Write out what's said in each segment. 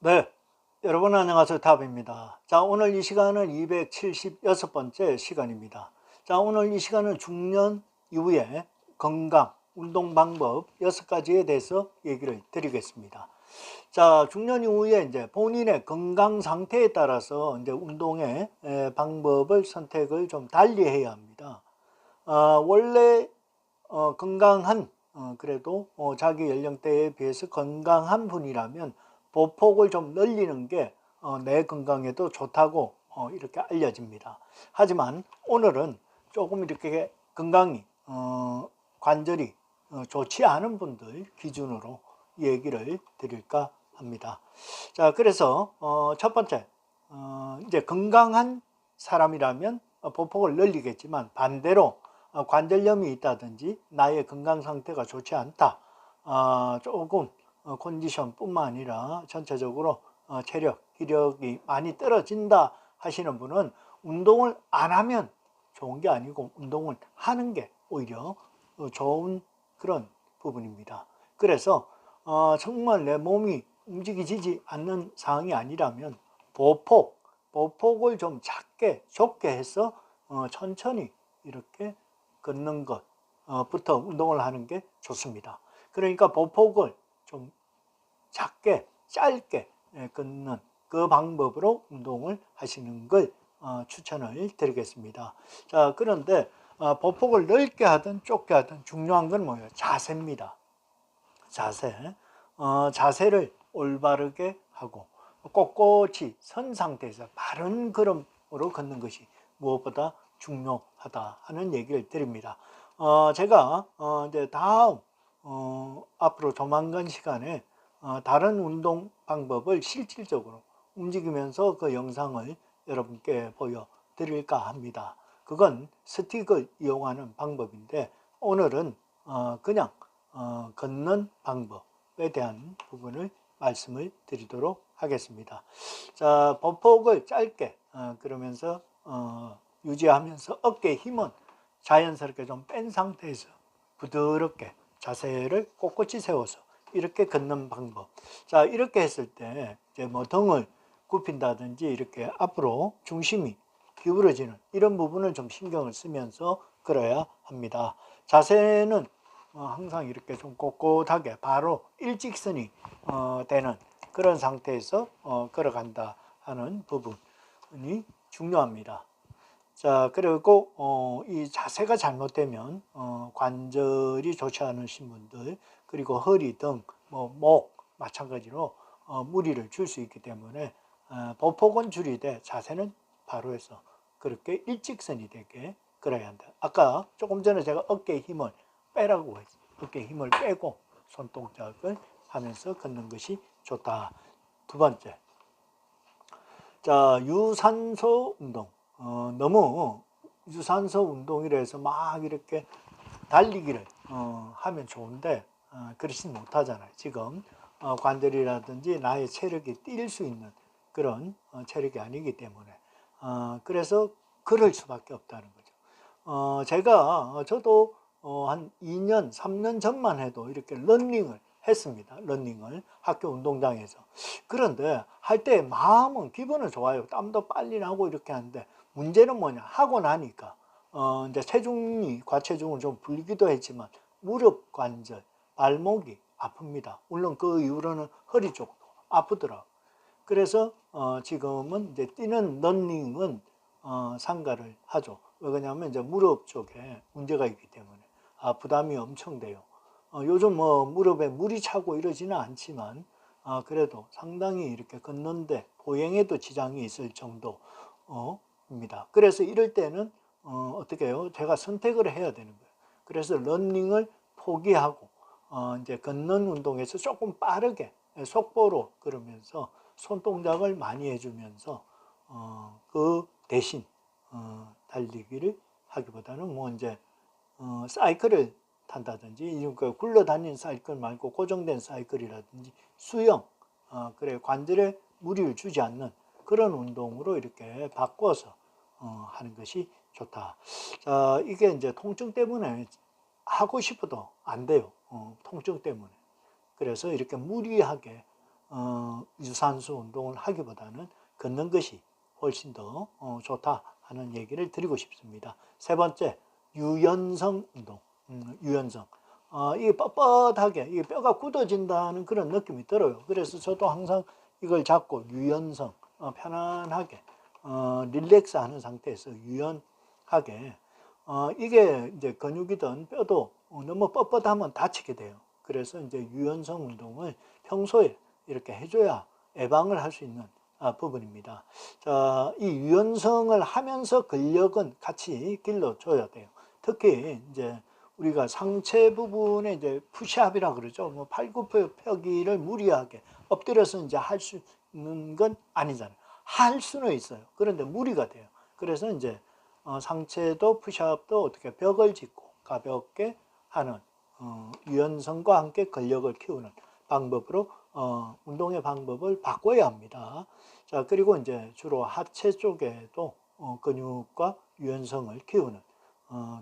네, 여러분 안녕하세요. 답입니다. 자, 오늘 이 시간은 276번째 시간입니다. 자, 오늘 이 시간은 중년 이후에 건강, 운동 방법 6가지에 대해서 얘기를 드리겠습니다. 자, 중년 이후에 이제 본인의 건강 상태에 따라서 이제 운동의 방법을 선택을 좀 달리 해야 합니다. 원래 건강한 그래도 자기 연령대에 비해서 건강한 분이라면 보폭을 좀 늘리는 게 내 건강에도 좋다고 이렇게 알려집니다. 하지만 오늘은 조금 이렇게 건강이 관절이 좋지 않은 분들 기준으로 얘기를 드릴까 합니다. 자, 그래서 첫 번째 이제 건강한 사람이라면 보폭을 늘리겠지만 반대로 관절염이 있다든지 나의 건강 상태가 좋지 않다, 조금 컨디션뿐만 아니라 전체적으로 체력, 기력이 많이 떨어진다 하시는 분은 운동을 안 하면 좋은 게 아니고 운동을 하는 게 오히려 좋은 그런 부분입니다. 그래서 정말 내 몸이 움직이지 않는 상황이 아니라면 보폭을 좀 작게 좁게 해서 천천히 이렇게 걷는 것부터 운동을 하는 게 좋습니다. 그러니까 보폭을 좀 작게 짧게 걷는 그 방법으로 운동을 하시는 걸 추천을 드리겠습니다. 자, 그런데 보폭을 넓게 하든 좁게 하든 중요한 건 뭐예요? 자세입니다. 자세. 자세를 올바르게 하고 꼿꼿이 선 상태에서 바른 걸음으로 걷는 것이 무엇보다 중요하다 하는 얘기를 드립니다. 제가 이제 다음 앞으로 조만간 시간에 다른 운동 방법을 실질적으로 움직이면서 그 영상을 여러분께 보여드릴까 합니다. 그건 스틱을 이용하는 방법인데 오늘은 그냥 걷는 방법에 대한 부분을 말씀을 드리도록 하겠습니다. 자, 보폭을 짧게 그러면서 유지하면서 어깨 힘은 자연스럽게 좀 뺀 상태에서 부드럽게 자세를 꼿꼿이 세워서 이렇게 걷는 방법. 자, 이렇게 했을 때 이제 뭐 등을 굽힌다든지 이렇게 앞으로 중심이 기울어지는 이런 부분을 좀 신경을 쓰면서 걸어야 합니다. 자세는 항상 이렇게 좀 꼿꼿하게 바로 일직선이 되는 그런 상태에서 걸어간다 하는 부분이 중요합니다. 자, 그리고 이 자세가 잘못되면 관절이 좋지 않으신 분들 그리고 허리 등 목 마찬가지로 무리를 줄 수 있기 때문에 보폭은 줄이되 자세는 바로 해서 그렇게 일직선이 되게 걸어야 한다. 아까 조금 전에 제가 어깨에 힘을 빼라고 했어요. 어깨에 힘을 빼고 손동작을 하면서 걷는 것이 좋다. 두 번째, 자, 유산소 운동. 너무 유산소 운동이라 해서 막 이렇게 달리기를 하면 좋은데 그렇진 못하잖아요. 지금 관절이라든지 나의 체력이 뛸 수 있는 그런 체력이 아니기 때문에 그래서 그럴 수밖에 없다는 거죠. 저도 한 2년, 3년 전만 해도 이렇게 러닝을 했습니다. 러닝을 학교 운동장에서. 그런데 할 때 마음은 기분은 좋아요. 땀도 빨리 나고 이렇게 하는데 문제는 뭐냐? 하고 나니까 이제 체중이 과체중을 좀 불기도 했지만 무릎 관절, 발목이 아픕니다. 물론 그 이후로는 허리 쪽도 아프더라고요. 그래서 지금은 이제 뛰는 러닝은 상가를 하죠. 왜 그러냐면 이제 무릎 쪽에 문제가 있기 때문에 부담이 엄청 돼요. 요즘 뭐 무릎에 물이 차고 이러지는 않지만 그래도 상당히 이렇게 걷는데 보행에도 지장이 있을 정도입니다. 그래서 이럴 때는 어떻게 해요? 제가 선택을 해야 되는 거예요. 그래서 러닝을 포기하고 이제 걷는 운동에서 조금 빠르게 속보로 걸으면서 손동작을 많이 해주면서 그 대신 달리기를 하기보다는 뭐 이제 사이클을 탄다든지 굴러다니는 사이클 말고 고정된 사이클이라든지 수영 그래 관절에 무리를 주지 않는 그런 운동으로 이렇게 바꿔서 하는 것이 좋다. 자, 이게 이제 통증 때문에 하고 싶어도 안 돼요. 통증 때문에. 그래서 이렇게 무리하게 유산소 운동을 하기보다는 걷는 것이 훨씬 더 좋다 하는 얘기를 드리고 싶습니다. 세 번째, 유연성 운동. 유연성. 이게 뻣뻣하게 이게 뼈가 굳어진다는 그런 느낌이 들어요. 그래서 저도 항상 이걸 잡고 유연성, 편안하게 릴렉스 하는 상태에서 유연하게 이게 이제 근육이든 뼈도 너무 뻣뻣하면 다치게 돼요. 그래서 이제 유연성 운동을 평소에 이렇게 해줘야 예방을 할 수 있는 부분입니다. 자, 이 유연성을 하면서 근력은 같이 길러줘야 돼요. 특히 이제 우리가 상체 부분에 이제 푸시업이라 그러죠. 뭐 팔굽혀펴기를 무리하게 엎드려서 이제 할 수 있는 건 아니잖아요. 할 수는 있어요. 그런데 무리가 돼요. 그래서 이제 상체도 푸시업도 어떻게 벽을 짚고 가볍게 하는 유연성과 함께 근력을 키우는 방법으로 운동의 방법을 바꿔야 합니다. 자, 그리고 이제 주로 하체 쪽에도 근육과 유연성을 키우는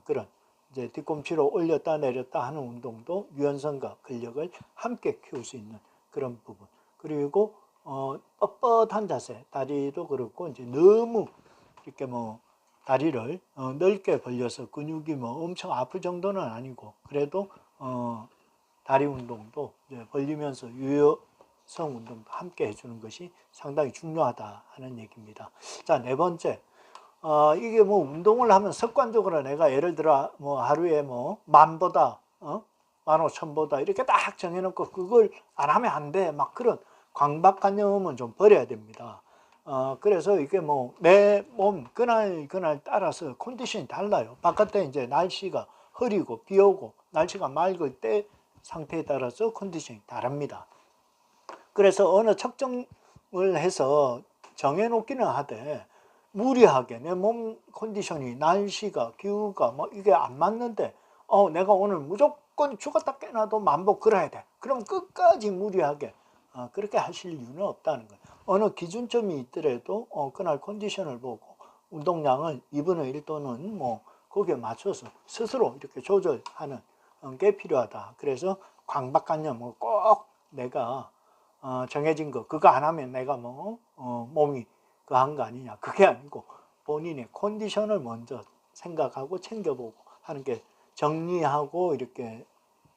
그런 이제 뒤꿈치로 올렸다 내렸다 하는 운동도 유연성과 근력을 함께 키울 수 있는 그런 부분. 그리고 뻣뻣한 자세, 다리도 그렇고 이제 너무 이렇게 뭐 다리를 넓게 벌려서 근육이 뭐 엄청 아플 정도는 아니고 그래도 다리 운동도 이제 벌리면서 유연성 운동도 함께 해주는 것이 상당히 중요하다 하는 얘기입니다. 자, 네 번째, 이게 뭐 운동을 하면 습관적으로 내가 예를 들어 뭐 하루에 뭐 10,000보다 15,000보다 이렇게 딱 정해놓고 그걸 안 하면 안 돼. 막 그런 강박관념은 좀 버려야 됩니다. 그래서 이게 뭐 내 몸 그날 따라서 컨디션이 달라요. 바깥에 이제 날씨가 흐리고 비 오고 날씨가 맑을 때 상태에 따라서 컨디션이 다릅니다. 그래서 어느 측정을 해서 정해놓기는 하되 무리하게 내 몸 컨디션이 날씨가 기후가 뭐 이게 안 맞는데 내가 오늘 무조건 죽었다 깨나도 만보 걸어야 돼. 그럼 끝까지 무리하게 그렇게 하실 이유는 없다는 거예요. 어느 기준점이 있더라도 그날 컨디션을 보고 운동량을 2분의 1 또는 뭐 거기에 맞춰서 스스로 이렇게 조절하는 게 필요하다. 그래서 강박관념은 꼭 내가 정해진 거 그거 안 하면 내가 뭐 몸이 그 한 거 아니냐. 그게 아니고 본인의 컨디션을 먼저 생각하고 챙겨보고 하는 게 정리하고 이렇게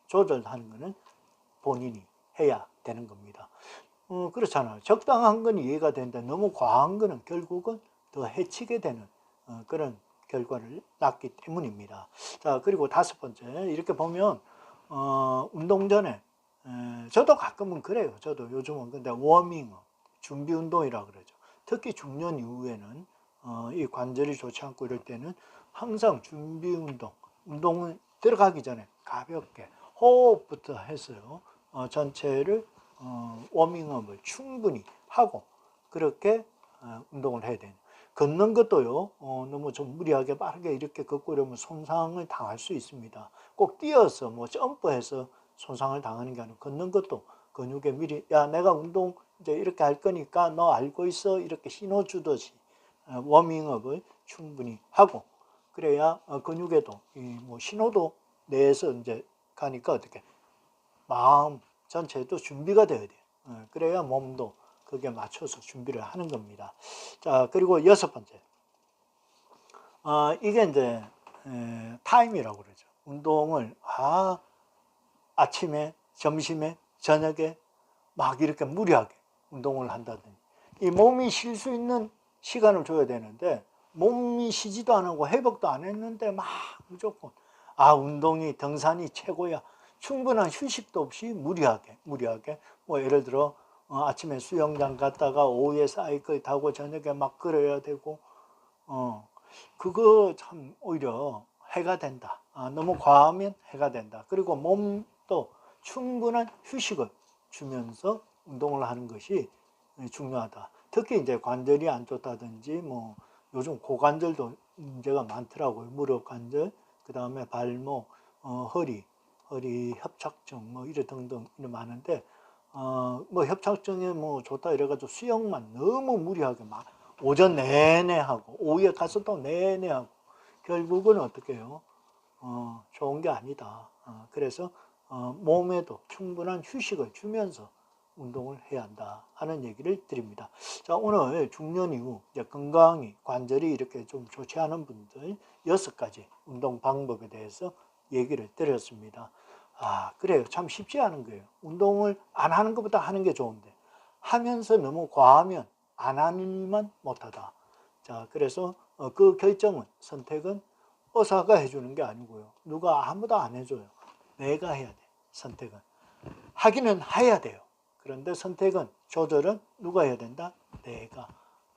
조절하는 거는 본인이 해야 되는 겁니다. 그렇잖아요. 적당한 건 이해가 되는데 너무 과한 거는 결국은 더 해치게 되는 그런 결과를 낳기 때문입니다. 자, 그리고 다섯 번째, 이렇게 보면 운동 전에 저도 가끔은 그래요. 저도 요즘은 근데 워밍업, 준비 운동이라 그러죠. 특히 중년 이후에는 이 관절이 좋지 않고 이럴 때는 항상 준비 운동을 들어가기 전에 가볍게 호흡부터 해서요. 전체를 워밍업을 충분히 하고 그렇게 운동을 해야 돼요. 걷는 것도요. 너무 좀 무리하게 빠르게 이렇게 걷고 이러면 손상을 당할 수 있습니다. 꼭 뛰어서 뭐 점프해서 손상을 당하는 게 아니고 걷는 것도 근육에 미리 야 내가 운동 이제 이렇게 할 거니까 너 알고 있어 이렇게 신호 주듯이 워밍업을 충분히 하고 그래야 근육에도 뭐 신호도 내서 이제 가니까 어떻게 마음 전체도 준비가 되어야 돼요. 그래야 몸도 거기에 맞춰서 준비를 하는 겁니다. 자, 그리고 여섯 번째. 이게 이제 타임이라고 그러죠. 운동을 아침에, 점심에, 저녁에 막 이렇게 무리하게 운동을 한다든지 이 몸이 쉴 수 있는 시간을 줘야 되는데 몸이 쉬지도 안 하고 회복도 안 했는데 막 무조건 운동이 등산이 최고야. 충분한 휴식도 없이 무리하게 뭐 예를 들어 아침에 수영장 갔다가 오후에 사이클 타고 저녁에 막 걸어야 되고 그거 참 오히려 해가 된다. 너무 과하면 해가 된다. 그리고 몸도 충분한 휴식을 주면서 운동을 하는 것이 중요하다. 특히 이제 관절이 안 좋다든지 뭐 요즘 고관절도 문제가 많더라고요. 무릎 관절, 그 다음에 발목, 허리 협착증 뭐 이래 등등 이래 많은데 뭐 협착증에 뭐 좋다 이래가지고 수영만 너무 무리하게 막 오전 내내 하고 오후에 가서 또 내내 하고 결국은 어떻게 해요? 좋은 게 아니다. 그래서 몸에도 충분한 휴식을 주면서 운동을 해야 한다 하는 얘기를 드립니다. 자, 오늘 중년 이후 이제 건강이 관절이 이렇게 좀 좋지 않은 분들 6가지 운동 방법에 대해서 얘기를 드렸습니다. 그래요. 참 쉽지 않은 거예요. 운동을 안 하는 것보다 하는 게 좋은데 하면서 너무 과하면 안 하면 못하다. 자, 그래서 그 결정은 선택은 의사가 해주는 게 아니고요. 누가 아무도 안 해줘요. 내가 해야 돼. 선택은. 하기는 해야 돼요. 그런데 선택은 조절은 누가 해야 된다? 내가.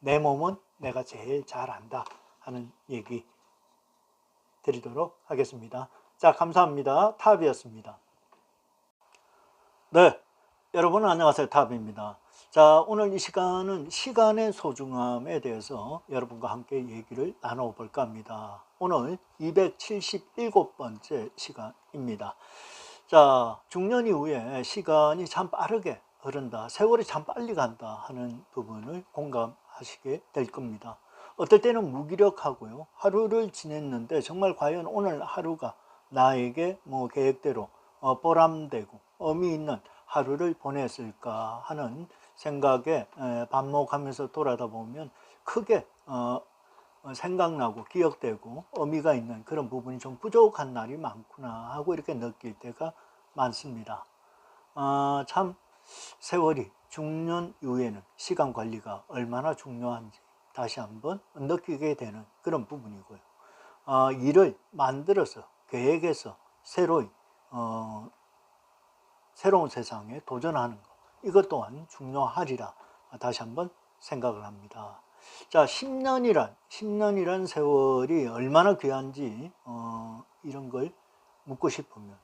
내 몸은 내가 제일 잘 안다 하는 얘기 드리도록 하겠습니다. 자, 감사합니다. 탑이었습니다. 네, 여러분 안녕하세요. 탑입니다. 자, 오늘 이 시간은 시간의 소중함에 대해서 여러분과 함께 얘기를 나눠볼까 합니다. 오늘 277번째 시간입니다. 자, 중년 이후에 시간이 참 빠르게 흐른다, 세월이 참 빨리 간다 하는 부분을 공감하시게 될 겁니다. 어떨 때는 무기력하고요. 하루를 지냈는데 정말 과연 오늘 하루가 나에게 뭐 계획대로 보람되고 의미 있는 하루를 보냈을까 하는 생각에 반복하면서 돌아다 보면 크게 생각나고 기억되고 의미가 있는 그런 부분이 좀 부족한 날이 많구나 하고 이렇게 느낄 때가 많습니다. 참 세월이 중년 이후에는 시간 관리가 얼마나 중요한지 다시 한번 느끼게 되는 그런 부분이고요. 일을 만들어서 계획해서 새로운 세상에 도전하는 것, 이것 또한 중요하리라 다시 한번 생각을 합니다. 자, 10년이란 세월이 얼마나 귀한지 이런 걸 묻고 싶으면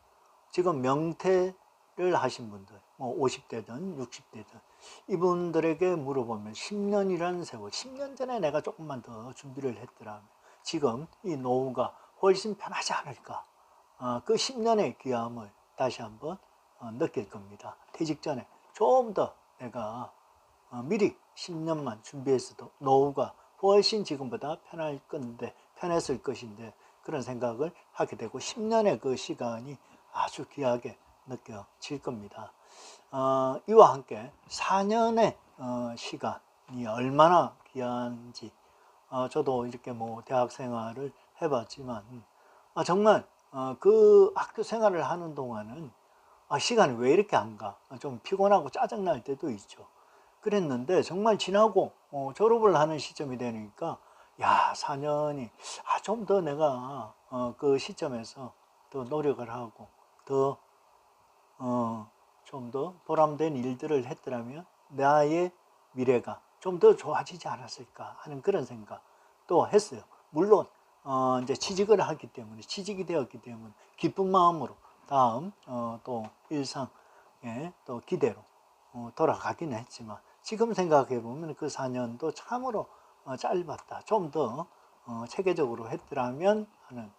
지금 명퇴를 하신 분들, 뭐 50대든 60대든 이분들에게 물어보면 10년이란 세월, 10년 전에 내가 조금만 더 준비를 했더라면 지금 이 노후가 훨씬 편하지 않을까. 그 10년의 귀함을 다시 한번 느낄 겁니다. 퇴직 전에 좀 더 내가 미리 10년만 준비했어도 노후가 훨씬 지금보다 편했을 것인데 그런 생각을 하게 되고 10년의 그 시간이 아주 귀하게 느껴질 겁니다. 이와 함께 4년의 시간이 얼마나 귀한지 저도 이렇게 뭐 대학 생활을 해봤지만 정말 그 학교 생활을 하는 동안은 시간이 왜 이렇게 안 가? 좀 피곤하고 짜증날 때도 있죠. 그랬는데 정말 지나고 졸업을 하는 시점이 되니까 4년이 좀 더 내가 그 시점에서 더 노력을 하고 더 좀 더 보람된 일들을 했더라면 나의 미래가 좀 더 좋아지지 않았을까 하는 그런 생각도 했어요. 물론 이제 취직이 되었기 때문에 기쁜 마음으로 다음 또 일상의 또 기대로 돌아가긴 했지만 지금 생각해 보면 그 4년도 참으로 짧았다. 좀 더 체계적으로 했더라면 하는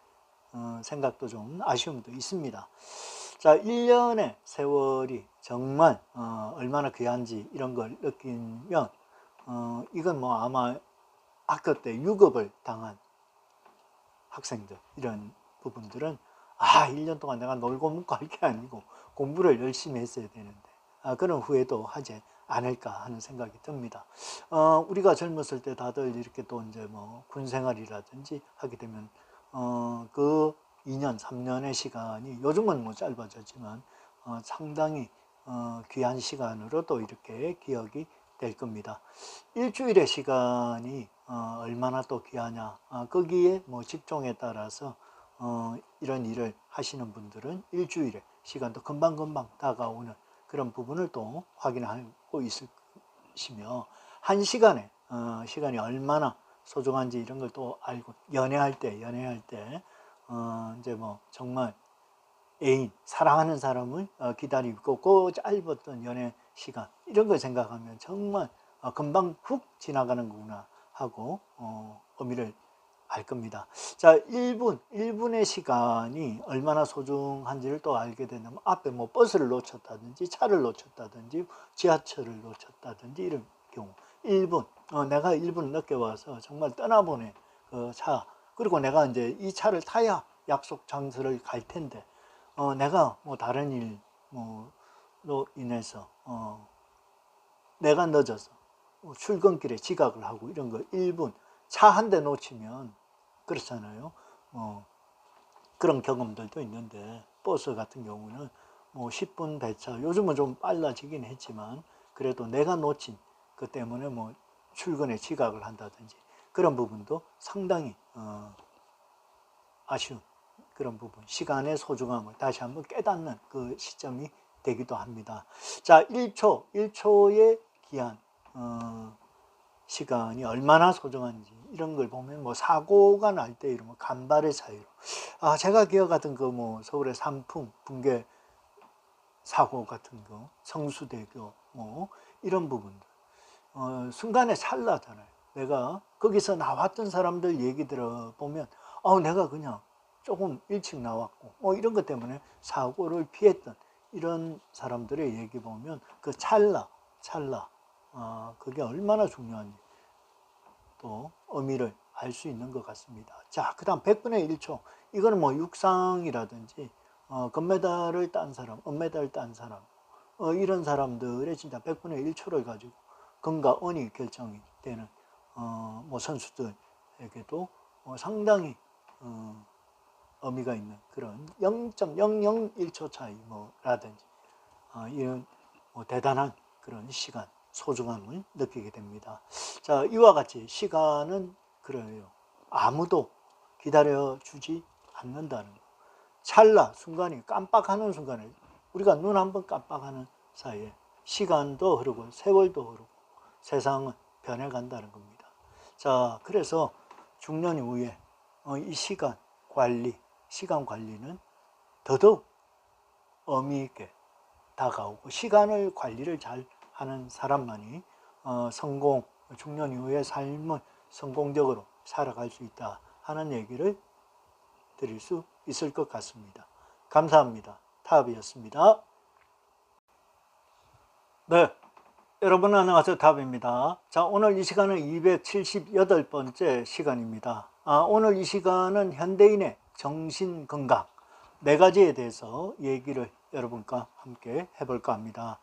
생각도 좀 아쉬움도 있습니다. 자, 1년의 세월이 정말 얼마나 귀한지 이런 걸 느끼면 이건 뭐 아마 학교 때 유급을 당한 학생들 이런 부분들은 1년 동안 내가 놀고 먹고 할 게 아니고 공부를 열심히 했어야 되는데 그런 후회도 하지 않을까 하는 생각이 듭니다. 우리가 젊었을 때 다들 이렇게 또 이제 뭐 군 생활이라든지 하게 되면 그 2년, 3년의 시간이 요즘은 뭐 짧아졌지만 상당히 귀한 시간으로 또 이렇게 기억이 될 겁니다. 일주일의 시간이 얼마나 또 귀하냐, 거기에 뭐 직종에 따라서 이런 일을 하시는 분들은 일주일의 시간도 금방금방 다가오는 그런 부분을 또 확인하고 있으시며 한 시간에 시간이 얼마나 소중한지 이런 걸 또 알고 연애할 때 이제 뭐 정말 애인 사랑하는 사람을 기다리고 그 짧았던 연애 시간 이런 걸 생각하면 정말 금방 훅 지나가는 거구나 하고 의미를 알 겁니다. 자, 1분의 시간이 얼마나 소중한지를 또 알게 되면 앞에 뭐 버스를 놓쳤다든지 차를 놓쳤다든지 지하철을 놓쳤다든지 이런 경우 1분 내가 1분 늦게 와서 정말 떠나보내 그 차 그리고 내가 이제 이 차를 타야 약속 장소를 갈 텐데 내가 뭐 다른 일 뭐로 인해서 내가 늦어서 출근길에 지각을 하고 이런 거 1분 차 한 대 놓치면 그렇잖아요. 그런 경험들도 있는데 버스 같은 경우는 뭐 10분 배차, 요즘은 좀 빨라지긴 했지만 그래도 내가 놓친 그 때문에 뭐 출근에 지각을 한다든지 그런 부분도 상당히 아쉬운 그런 부분, 시간의 소중함을 다시 한번 깨닫는 그 시점이 되기도 합니다. 자, 1초의 기한, 시간이 얼마나 소중한지 이런 걸 보면 뭐 사고가 날 때 이러면 간발의 차이로, 제가 기억하던 그 뭐 서울의 삼풍 붕괴 사고 같은 거, 성수대교 뭐 이런 부분들, 순간에 찰나잖아요. 내가 거기서 나왔던 사람들 얘기 들어보면 내가 그냥 조금 일찍 나왔고 이런 것 때문에 사고를 피했던 이런 사람들의 얘기 보면 그 찰나 그게 얼마나 중요한지 또 의미를 알 수 있는 것 같습니다. 자, 그 다음 100분의 1초, 이거는 뭐 육상이라든지 금메달을 딴 사람, 은메달 딴 사람, 이런 사람들의 진짜 100분의 1초를 가지고 금과 은이 결정이 되는 뭐 선수들에게도 상당히 의미가 있는 그런 0.001초 차이 뭐라든지 이런 대단한 그런 시간 소중함을 느끼게 됩니다. 자, 이와 같이 시간은 그래요. 아무도 기다려주지 않는다는 거. 찰나 순간이 깜빡하는 순간에 우리가 눈 한번 깜빡하는 사이에 시간도 흐르고 세월도 흐르고 세상은 변해간다는 겁니다. 자, 그래서 중년 이후에 이 시간 관리는 더더욱 의미 있게 다가오고 시간을 관리를 잘 하는 사람만이 중년 이후의 삶을 성공적으로 살아갈 수 있다 하는 얘기를 드릴 수 있을 것 같습니다. 감사합니다. 타업이었습니다. 네, 여러분 안녕하세요. 타업입니다. 자, 오늘 이 시간은 278번째 시간입니다. 오늘 이 시간은 현대인의 정신건강 4가지에 대해서 얘기를 여러분과 함께 해볼까 합니다.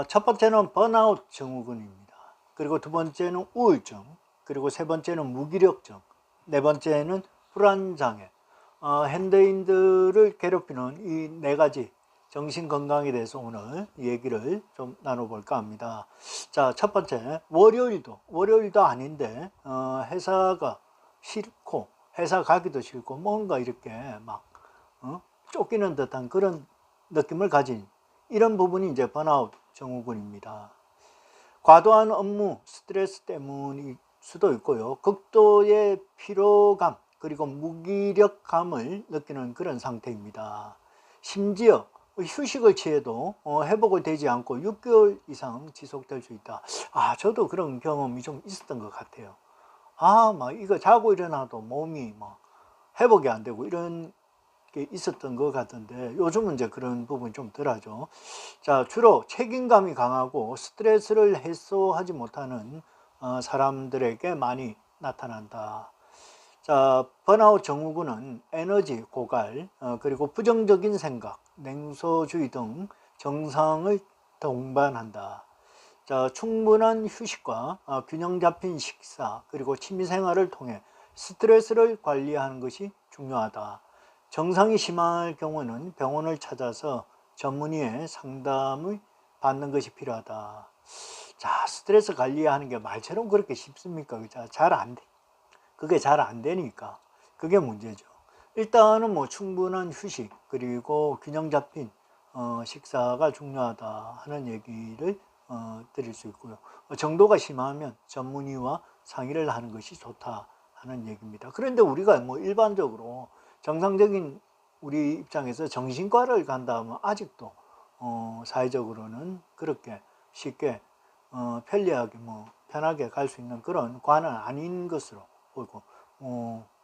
첫 번째는 번아웃 증후군입니다. 그리고 두 번째는 우울증, 그리고 세 번째는 무기력증, 네 번째는 불안장애. 현대인들을 괴롭히는 이 4가지 정신건강에 대해서 오늘 얘기를 좀 나눠볼까 합니다. 자, 첫 번째, 월요일도 아닌데 회사가 싫고 회사 가기도 싫고 뭔가 이렇게 막 쫓기는 듯한 그런 느낌을 가진 이런 부분이 이제 번아웃 증후군입니다. 과도한 업무 스트레스 때문일 수도 있고요. 극도의 피로감 그리고 무기력감을 느끼는 그런 상태입니다. 심지어 휴식을 취해도 회복이 되지 않고 6개월 이상 지속될 수 있다. 저도 그런 경험이 좀 있었던 것 같아요. 막 이거 자고 일어나도 몸이 막 회복이 안 되고 이런 게 있었던 것 같은데 요즘은 이제 그런 부분이 좀 덜하죠. 자, 주로 책임감이 강하고 스트레스를 해소하지 못하는 사람들에게 많이 나타난다. 자, 번아웃 증후군은 에너지 고갈, 그리고 부정적인 생각, 냉소주의 등 증상을 동반한다. 자, 충분한 휴식과 균형 잡힌 식사, 그리고 취미생활을 통해 스트레스를 관리하는 것이 중요하다. 증상이 심할 경우는 병원을 찾아서 전문의의 상담을 받는 것이 필요하다. 자, 스트레스 관리하는 게 말처럼 그렇게 쉽습니까? 그게 잘 안 되니까 그게 문제죠. 일단은 뭐 충분한 휴식 그리고 균형 잡힌 식사가 중요하다 하는 얘기를 드릴 수 있고요. 정도가 심하면 전문의와 상의를 하는 것이 좋다 하는 얘기입니다. 그런데 우리가 뭐 일반적으로 정상적인 우리 입장에서 정신과를 간다 하면 아직도 사회적으로는 그렇게 쉽게 편리하게 편하게 갈 수 있는 그런 과는 아닌 것으로 보고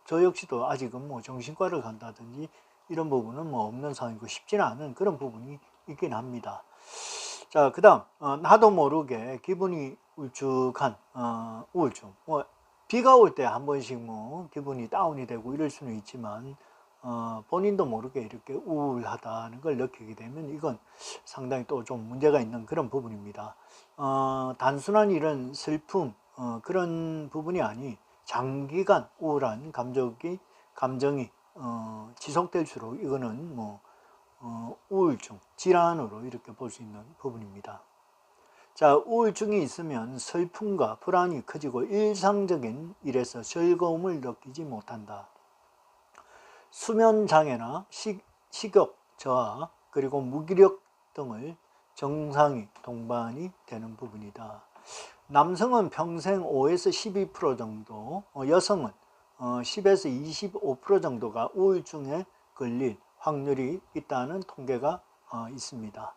저 역시도 아직은 뭐 정신과를 간다든지 이런 부분은 뭐 없는 상황이고 쉽지는 않은 그런 부분이 있긴 합니다. 자, 그 다음 나도 모르게 기분이 울적한 우울증. 비가 올 때 한 번씩 기분이 다운이 되고 이럴 수는 있지만 본인도 모르게 이렇게 우울하다는 걸 느끼게 되면 이건 상당히 또 좀 문제가 있는 그런 부분입니다. 단순한 이런 슬픔 그런 부분이 아니 장기간 우울한 감정이 지속될수록 이거는 뭐 우울증, 질환으로 이렇게 볼 수 있는 부분입니다. 자, 우울증이 있으면 슬픔과 불안이 커지고 일상적인 일에서 즐거움을 느끼지 못한다. 수면 장애나 식욕 저하 그리고 무기력 등을 증상이 동반이 되는 부분이다. 남성은 평생 5에서 12% 정도, 여성은 10에서 25% 정도가 우울증에 걸릴 확률이 있다는 통계가 있습니다.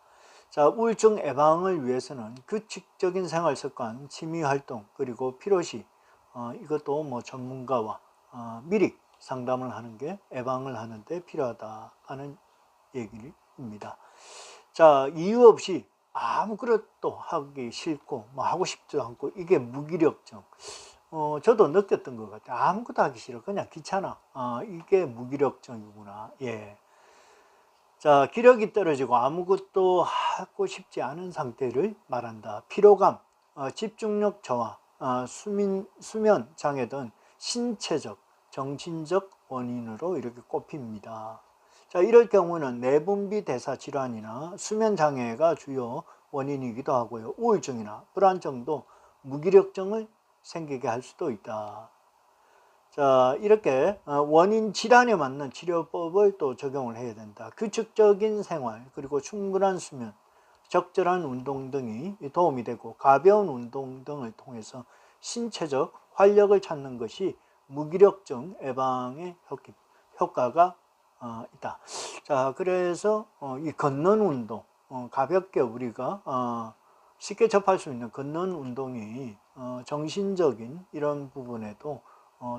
자, 우울증 예방을 위해서는 규칙적인 생활 습관, 취미 활동, 그리고 필요시 이것도 뭐 전문가와 미리 상담을 하는 게 예방을 하는 데 필요하다 하는 얘기입니다. 자, 이유 없이 아무것도 하기 싫고 뭐 하고 싶지도 않고 이게 무기력증. 저도 느꼈던 것 같아요. 아무것도 하기 싫어. 그냥 귀찮아. 이게 무기력증이구나. 예. 자, 기력이 떨어지고 아무것도 하고 싶지 않은 상태를 말한다. 피로감, 집중력 저하, 수면 장애 등 신체적, 정신적 원인으로 이렇게 꼽힙니다. 자, 이럴 경우는 내분비 대사 질환이나 수면 장애가 주요 원인이기도 하고요. 우울증이나 불안증도 무기력증을 생기게 할 수도 있다. 자, 이렇게 원인 질환에 맞는 치료법을 또 적용을 해야 된다. 규칙적인 생활, 그리고 충분한 수면, 적절한 운동 등이 도움이 되고 가벼운 운동 등을 통해서 신체적 활력을 찾는 것이 무기력증 예방에 효과가 있다. 자, 그래서 이 걷는 운동, 가볍게 우리가 쉽게 접할 수 있는 걷는 운동이 정신적인 이런 부분에도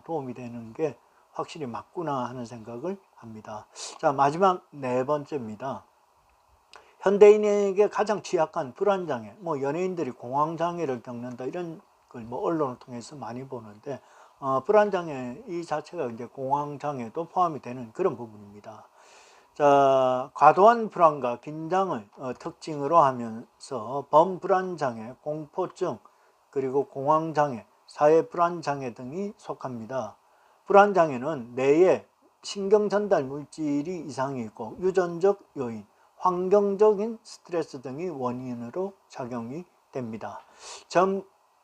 도움이 되는 게 확실히 맞구나 하는 생각을 합니다. 자, 마지막 네 번째입니다. 현대인에게 가장 취약한 불안장애, 뭐 연예인들이 공황장애를 겪는다 이런 걸 뭐 언론을 통해서 많이 보는데 불안장애 이 자체가 이제 공황장애도 포함이 되는 그런 부분입니다. 자, 과도한 불안과 긴장을 특징으로 하면서 범불안장애, 공포증, 그리고 공황장애, 사회불안장애 등이 속합니다. 불안장애는 뇌에 신경전달 물질이 이상이 있고 유전적 요인, 환경적인 스트레스 등이 원인으로 작용이 됩니다.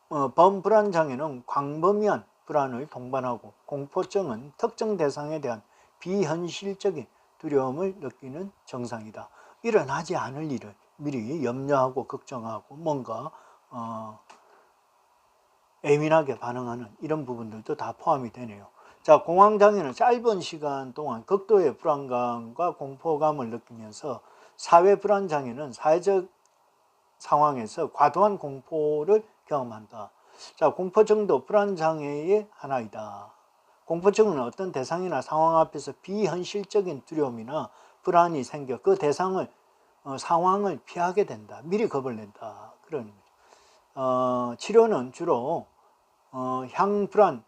범불안장애는 광범위한 불안을 동반하고 공포증은 특정 대상에 대한 비현실적인 두려움을 느끼는 증상이다. 일어나지 않을 일을 미리 염려하고 걱정하고 뭔가 예민하게 반응하는 이런 부분들도 다 포함이 되네요. 자, 공황장애는 짧은 시간 동안 극도의 불안감과 공포감을 느끼면서 사회불안장애는 사회적 상황에서 과도한 공포를 경험한다. 자, 공포증도 불안장애의 하나이다. 공포증은 어떤 대상이나 상황 앞에서 비현실적인 두려움이나 불안이 생겨 그 대상을 상황을 피하게 된다. 미리 겁을 낸다. 그런 치료는 주로 항불안제와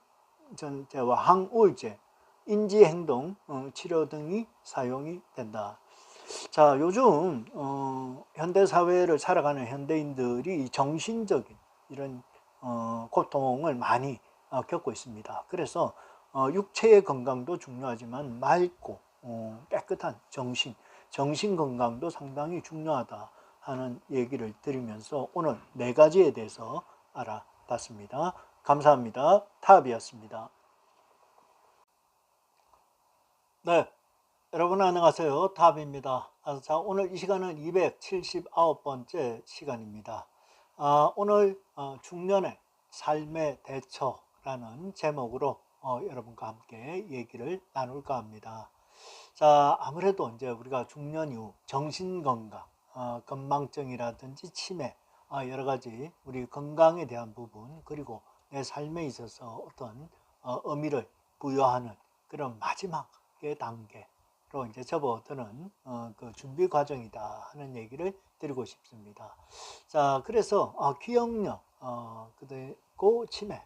항우울제, 인지행동 치료 등이 사용이 된다. 자, 요즘 현대사회를 살아가는 현대인들이 정신적인 이런 고통을 많이 겪고 있습니다. 그래서 육체의 건강도 중요하지만 맑고 깨끗한 정신 건강도 상당히 중요하다 하는 얘기를 드리면서 오늘 네 가지에 대해서 알아봤습니다. 감사합니다. 타압이었습니다. 네, 여러분 안녕하세요. 타압입니다. 자, 오늘 이 시간은 279번째 시간입니다. 오늘 중년의 삶의 대처라는 제목으로 여러분과 함께 얘기를 나눌까 합니다. 자, 아무래도 이제 우리가 중년 이후 정신건강, 건망증이라든지 치매, 여러 가지 우리 건강에 대한 부분, 그리고 내 삶에 있어서 어떤 의미를 부여하는 그런 마지막의 단계로 이제 접어드는 그 준비 과정이다 하는 얘기를 드리고 싶습니다. 자, 그래서 기억력, 그리고 치매,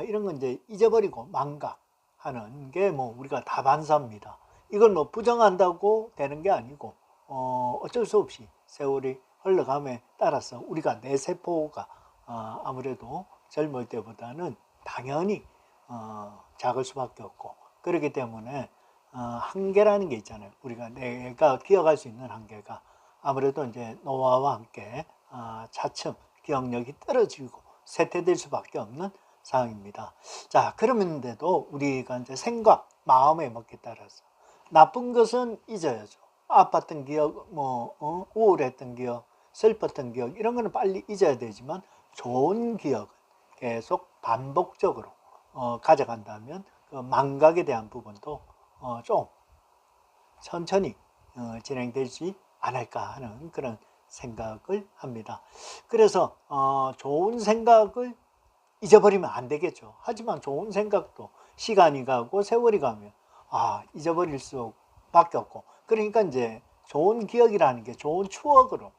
이런 건 이제 잊어버리고 망각하는 게 뭐 우리가 다반사입니다. 이걸 뭐 부정한다고 되는 게 아니고 어쩔 수 없이 세월이 흘러감에 따라서 우리가 내 세포가 아무래도 젊을 때보다는 당연히 작을 수밖에 없고, 그렇기 때문에 한계라는 게 있잖아요. 우리가 내가 기억할 수 있는 한계가 아무래도 이제 노화와 함께 차츰 기억력이 떨어지고 쇠퇴될 수밖에 없는 상황입니다. 자, 그러면서도 우리가 이제 생각, 마음의 먹기에 따라서 나쁜 것은 잊어야죠. 아팠던 기억, 우울했던 기억, 슬펐던 기억, 이런 거는 빨리 잊어야 되지만 좋은 기억은 계속 반복적으로 가져간다면 그 망각에 대한 부분도 좀 천천히 진행되지 않을까 하는 그런 생각을 합니다. 그래서 좋은 생각을 잊어버리면 안 되겠죠. 하지만 좋은 생각도 시간이 가고 세월이 가면 잊어버릴 수밖에 없고, 그러니까 이제 좋은 기억이라는 게 좋은 추억으로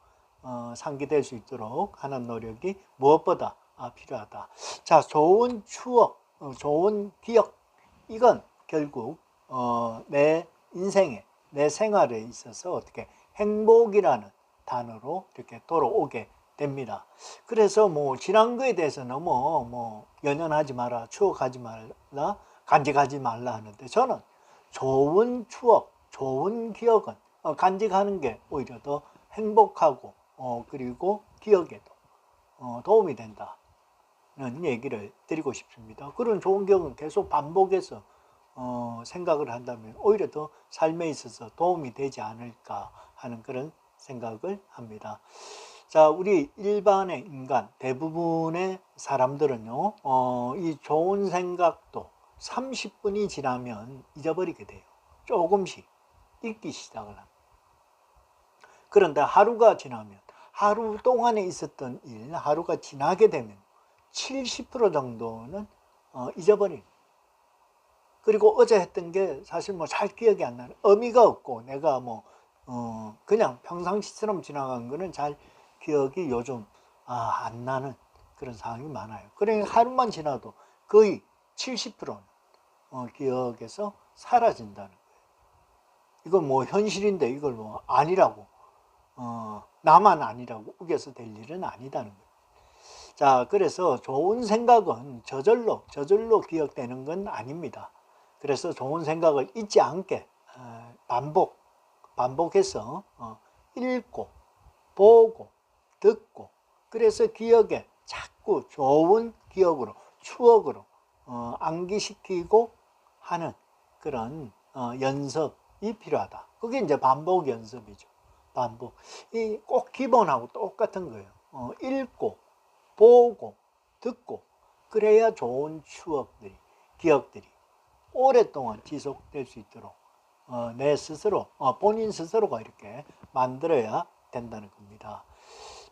상기될 수 있도록 하는 노력이 무엇보다 필요하다. 자, 좋은 추억, 좋은 기억, 이건 결국 내 인생에, 내 생활에 있어서 어떻게 행복이라는 단어로 이렇게 돌아오게 됩니다. 그래서 뭐 지난 거에 대해서 너무 연연하지 마라, 추억하지 말라, 간직하지 말라 하는데, 저는 좋은 추억, 좋은 기억은 간직하는 게 오히려 더 행복하고 그리고 기억에도 도움이 된다는 얘기를 드리고 싶습니다. 그런 좋은 기억은 계속 반복해서 생각을 한다면 오히려 더 삶에 있어서 도움이 되지 않을까 하는 그런 생각을 합니다. 자, 우리 일반의 인간, 대부분의 사람들은요, 이 좋은 생각도 30분이 지나면 잊어버리게 돼요. 조금씩 잊기 시작을 합니다. 그런데 하루가 지나면, 하루 동안에 있었던 일, 하루가 지나게 되면 70% 정도는 잊어버립니다. 그리고 어제 했던 게 사실 뭐 잘 기억이 안 나는, 의미가 없고 내가 그냥 평상시처럼 지나간 거는 잘 기억이 요즘 안 나는 그런 상황이 많아요. 그러니까 하루만 지나도 거의 70%는 기억에서 사라진다는 거예요. 이건 뭐 현실인데 이걸 뭐 아니라고 나만 아니라고 우겨서 될 일은 아니다는 거예요. 자, 그래서 좋은 생각은 저절로 기억되는 건 아닙니다. 그래서 좋은 생각을 잊지 않게 반복해서 읽고 보고 듣고, 그래서 기억에 자꾸 좋은 기억으로, 추억으로 암기시키고 하는 그런 연습이 필요하다. 그게 이제 반복 연습이죠. 반복. 이 꼭 기본하고 똑같은 거예요. 읽고 보고 듣고, 그래야 좋은 추억들이, 기억들이 오랫동안 지속될 수 있도록 내 스스로, 본인 스스로가 이렇게 만들어야 된다는 겁니다.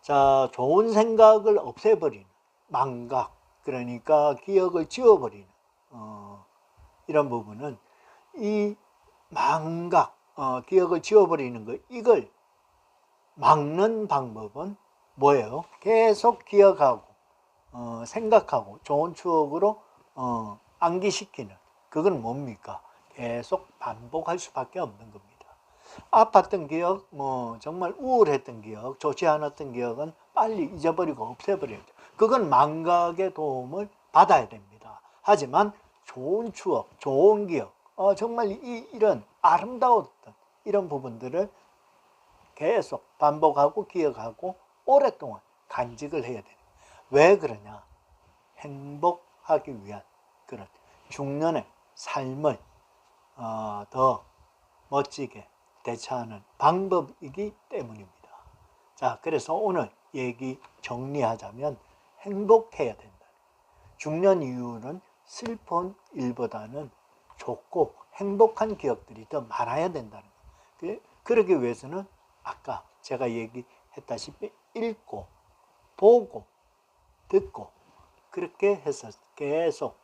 자, 좋은 생각을 없애버리는 망각, 그러니까 기억을 지워버리는 이런 부분은, 이 망각, 기억을 지워버리는 거, 이걸 막는 방법은 뭐예요? 계속 기억하고 생각하고 좋은 추억으로 암기시키는, 그건 뭡니까? 계속 반복할 수밖에 없는 겁니다. 아팠던 기억, 정말 우울했던 기억, 좋지 않았던 기억은 빨리 잊어버리고 없애버려야죠. 그건 망각의 도움을 받아야 됩니다. 하지만 좋은 추억, 좋은 기억, 정말 이런 아름다웠던 이런 부분들을 계속 반복하고 기억하고 오랫동안 간직을 해야 돼요. 왜 그러냐? 행복하기 위한 그런 중년의 삶을 더 멋지게 대처하는 방법이기 때문입니다. 자, 그래서 오늘 얘기 정리하자면 행복해야 된다. 중년 이후는 슬픈 일보다는 좋고 행복한 기억들이 더 많아야 된다는 거예요. 그러기 위해서는 아까 제가 얘기했다시피 읽고 보고 듣고, 그렇게 해서 계속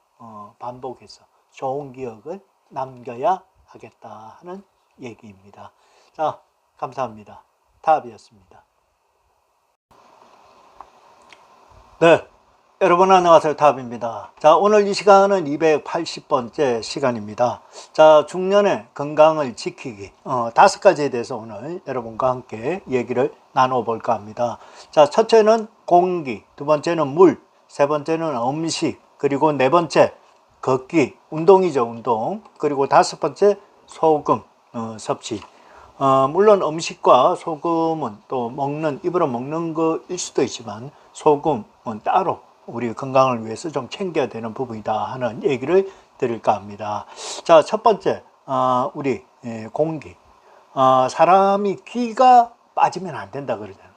반복해서 좋은 기억을 남겨야 하겠다 하는 얘기입니다. 자, 감사합니다. 답이었습니다. 네, 여러분 안녕하세요. 탑입니다. 자, 오늘 이 시간은 280번째 시간입니다. 자, 중년의 건강을 지키기 5가지에 대해서 오늘 여러분과 함께 얘기를 나눠볼까 합니다. 자, 첫째는 공기, 두 번째는 물, 세 번째는 음식, 그리고 네 번째 걷기, 운동이죠, 운동. 그리고 다섯 번째 소금 섭취. 물론 음식과 소금은 또 입으로 먹는 거일 수도 있지만 소금은 따로 우리 건강을 위해서 좀 챙겨야 되는 부분이다 하는 얘기를 드릴까 합니다. 자, 첫 번째, 우리 공기. 사람이 기가 빠지면 안 된다 그러잖아요.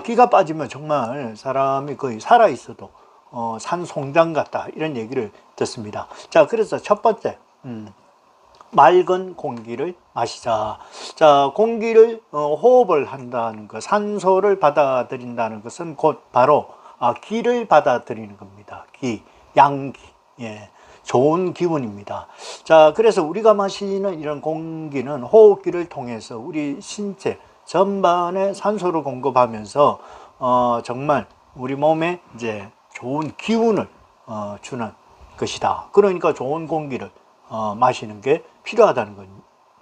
기가 빠지면 정말 사람이 거의 살아있어도 산송장 같다 이런 얘기를 듣습니다. 자, 그래서 첫 번째, 맑은 공기를 마시자. 자, 공기를 호흡을 한다는 것, 산소를 받아들인다는 것은 곧 바로 기를 받아들이는 겁니다. 양기, 좋은 기운입니다. 자, 그래서 우리가 마시는 이런 공기는 호흡기를 통해서 우리 신체 전반에 산소를 공급하면서 정말 우리 몸에 이제 좋은 기운을 주는 것이다. 그러니까 좋은 공기를 마시는 게 필요하다는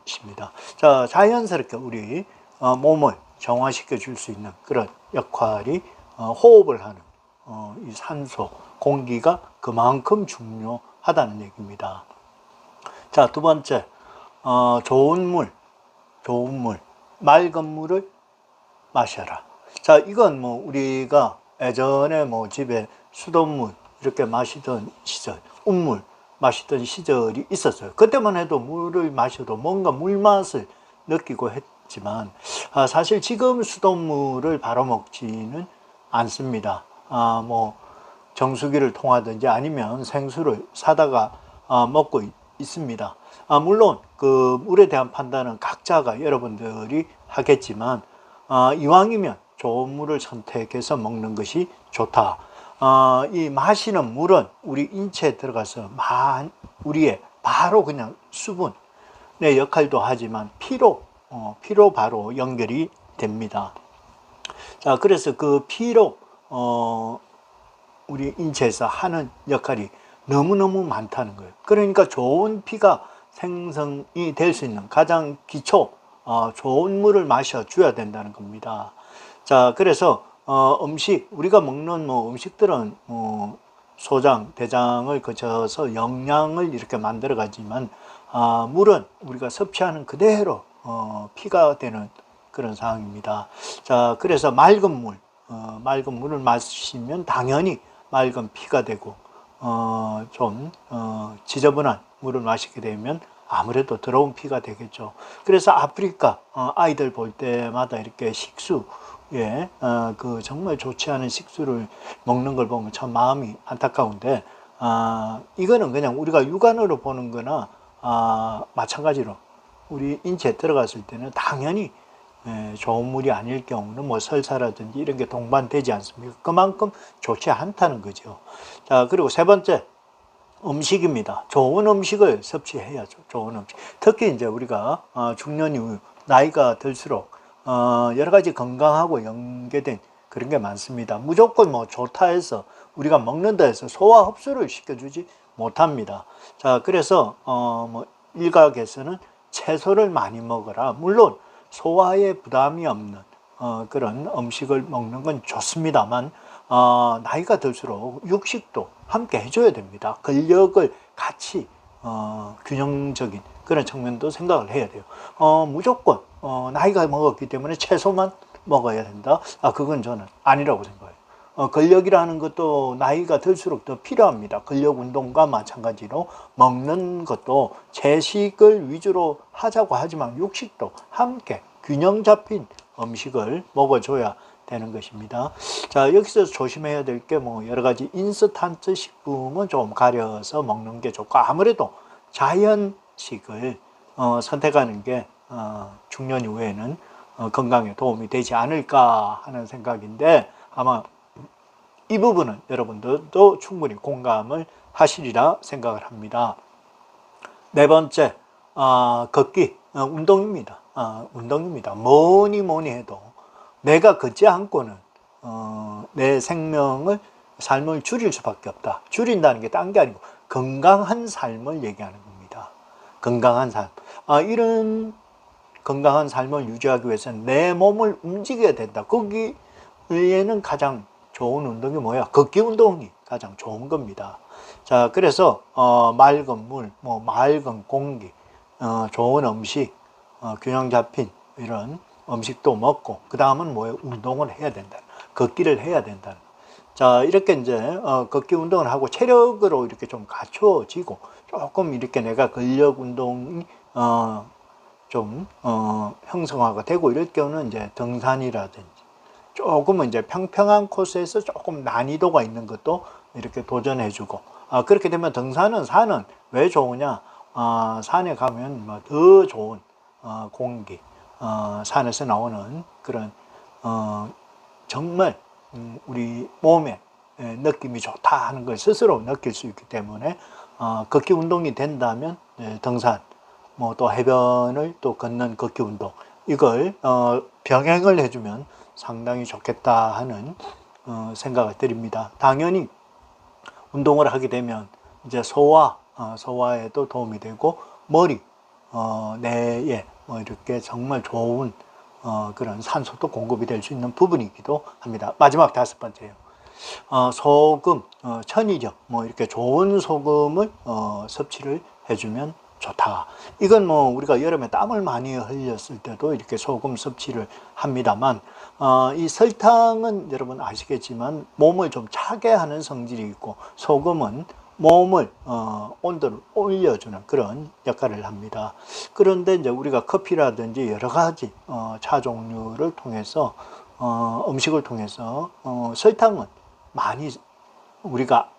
것입니다. 자, 자연스럽게 우리 몸을 정화시켜 줄 수 있는 그런 역할이 호흡을 하는 이 산소, 공기가 그만큼 중요하다는 얘기입니다. 자, 두 번째, 좋은 물, 맑은 물을 마셔라. 자, 이건 우리가 예전에 집에 수돗물 이렇게 마시던 시절, 운물 마시던 시절이 있었어요. 그때만 해도 물을 마셔도 뭔가 물 맛을 느끼고 했지만 사실 지금 수돗물을 바로 먹지는 않습니다. 정수기를 통하든지 아니면 생수를 사다가 먹고 있습니다. 물론 그 물에 대한 판단은 각자가 여러분들이 하겠지만 이왕이면 좋은 물을 선택해서 먹는 것이 좋다. 이 마시는 물은 우리 인체에 들어가서 우리의 바로 그냥 수분의 역할도 하지만 피로 바로 연결이 됩니다. 자, 그래서 그 피로 우리 인체에서 하는 역할이 너무너무 많다는 거예요. 그러니까 좋은 피가 생성이 될 수 있는 가장 기초 좋은 물을 마셔줘야 된다는 겁니다. 자, 그래서 우리가 먹는 음식들은 소장, 대장을 거쳐서 영양을 이렇게 만들어 가지만 물은 우리가 섭취하는 그대로 피가 되는 그런 상황입니다. 자, 그래서 맑은 물을 마시면 당연히 맑은 피가 되고 지저분한 물을 마시게 되면 아무래도 더러운 피가 되겠죠. 그래서 아프리카 아이들 볼 때마다 이렇게 그 정말 좋지 않은 식수를 먹는 걸 보면 참 마음이 안타까운데 이거는 그냥 우리가 육안으로 보는 거나 마찬가지로 우리 인체에 들어갔을 때는 당연히 좋은 물이 아닐 경우는 설사라든지 이런 게 동반되지 않습니까? 그만큼 좋지 않다는 거죠. 자, 그리고 세 번째, 음식입니다. 좋은 음식을 섭취해야죠. 좋은 음식. 특히 이제 우리가 중년 이후 나이가 들수록 여러 가지 건강하고 연계된 그런 게 많습니다. 무조건 좋다 해서 우리가 먹는다 해서 소화 흡수를 시켜주지 못합니다. 자, 그래서 일각에서는 채소를 많이 먹어라. 물론 소화에 부담이 없는 그런 음식을 먹는 건 좋습니다만 나이가 들수록 육식도 함께 해줘야 됩니다. 근력을 같이 균형적인 그런 측면도 생각을 해야 돼요. 무조건 나이가 먹었기 때문에 채소만 먹어야 된다? 그건 저는 아니라고 생각해요. 근력이라는 것도 나이가 들수록 더 필요합니다. 근력 운동과 마찬가지로 먹는 것도 채식을 위주로 하자고 하지만 육식도 함께 균형 잡힌 음식을 먹어줘야 되는 것입니다. 자, 여기서 조심해야 될 게 여러 가지 인스턴트 식품은 좀 가려서 먹는 게 좋고 아무래도 자연식을 선택하는 게 중년 이후에는 건강에 도움이 되지 않을까 하는 생각인데 아마 이 부분은 여러분들도 충분히 공감을 하시리라 생각을 합니다. 네 번째, 걷기, 운동입니다. 운동입니다. 뭐니 해도 내가 걷지 않고는 내 생명을 삶을 줄일 수밖에 없다. 줄인다는 게 딴 게 아니고 건강한 삶을 얘기하는 겁니다. 건강한 삶. 이런 건강한 삶을 유지하기 위해서는 내 몸을 움직여야 된다. 거기에는 가장 좋은 운동이 뭐야? 걷기 운동이 가장 좋은 겁니다. 자, 그래서 맑은 물, 맑은 공기, 좋은 음식, 균형 잡힌 이런 음식도 먹고, 그 다음은 뭐예요? 운동을 해야 된다. 걷기를 해야 된다. 자, 이렇게 이제 걷기 운동을 하고 체력으로 이렇게 좀 갖춰지고 조금 이렇게 내가 근력 운동이 좀 형성화가 되고 이럴 경우는 이제 등산이라든지 조금은 이제 평평한 코스에서 조금 난이도가 있는 것도 이렇게 도전해주고, 그렇게 되면 등산은 산은 왜 좋으냐? 산에 가면 뭐 더 좋은 공기, 산에서 나오는 그런 정말 우리 몸에 느낌이 좋다 하는 걸 스스로 느낄 수 있기 때문에 걷기 운동이 된다면 등산, 또 해변을 또 걷는 걷기 운동, 이걸 병행을 해주면 상당히 좋겠다 하는 생각을 드립니다. 당연히 운동을 하게 되면 이제 소화에도 도움이 되고 머리, 뇌에 이렇게 정말 좋은 그런 산소도 공급이 될 수 있는 부분이기도 합니다. 마지막 5번째요. 소금, 천일염, 이렇게 좋은 소금을 섭취를 해주면 좋다. 이건 우리가 여름에 땀을 많이 흘렸을 때도 이렇게 소금 섭취를 합니다만, 이 설탕은 여러분 아시겠지만 몸을 좀 차게 하는 성질이 있고, 소금은 몸을 온도를 올려주는 그런 역할을 합니다. 그런데 이제 우리가 커피라든지 여러 가지 차 종류를 통해서 음식을 통해서 설탕은 많이 우리가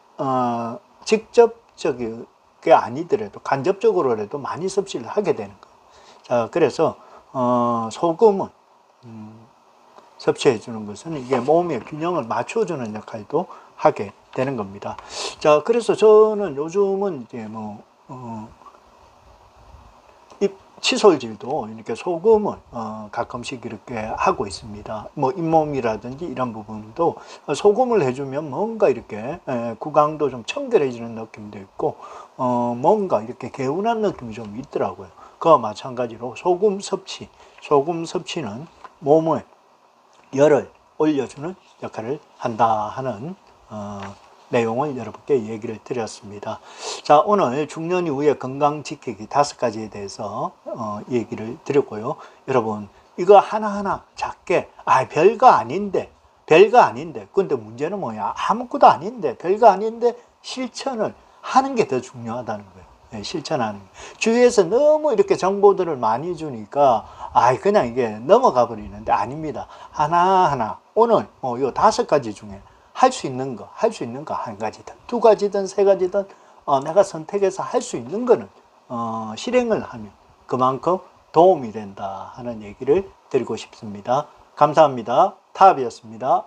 직접적인 게 아니더라도 간접적으로라도 많이 섭취를 하게 되는 거예요. 자, 그래서 소금은 섭취해 주는 것은 이게 몸의 균형을 맞춰주는 역할도 하게 되는 겁니다. 자, 그래서 저는 요즘은 이제 칫솔질도 이렇게 소금을 가끔씩 이렇게 하고 있습니다. 잇몸이라든지 이런 부분도 소금을 해주면 뭔가 이렇게 구강도 좀 청결해지는 느낌도 있고 뭔가 이렇게 개운한 느낌이 좀 있더라고요. 그와 마찬가지로 소금 섭취는 몸의 열을 올려주는 역할을 한다 하는 내용을 여러분께 얘기를 드렸습니다. 자, 오늘 중년 이후의 건강 지키기 5가지에 대해서 얘기를 드렸고요. 여러분, 이거 하나하나 작게, 별거 아닌데. 근데 문제는 뭐야? 아무것도 아닌데, 별거 아닌데 실천을 하는 게 더 중요하다는 거예요. 네, 실천하는 게. 주위에서 너무 이렇게 정보들을 많이 주니까, 그냥 이게 넘어가 버리는데 아닙니다. 하나하나, 오늘 요 5가지 중에 할 수 있는 거 한 가지든 2가지든 3가지든 내가 선택해서 할 수 있는 거는 실행을 하면 그만큼 도움이 된다 하는 얘기를 드리고 싶습니다. 감사합니다. 타압이었습니다.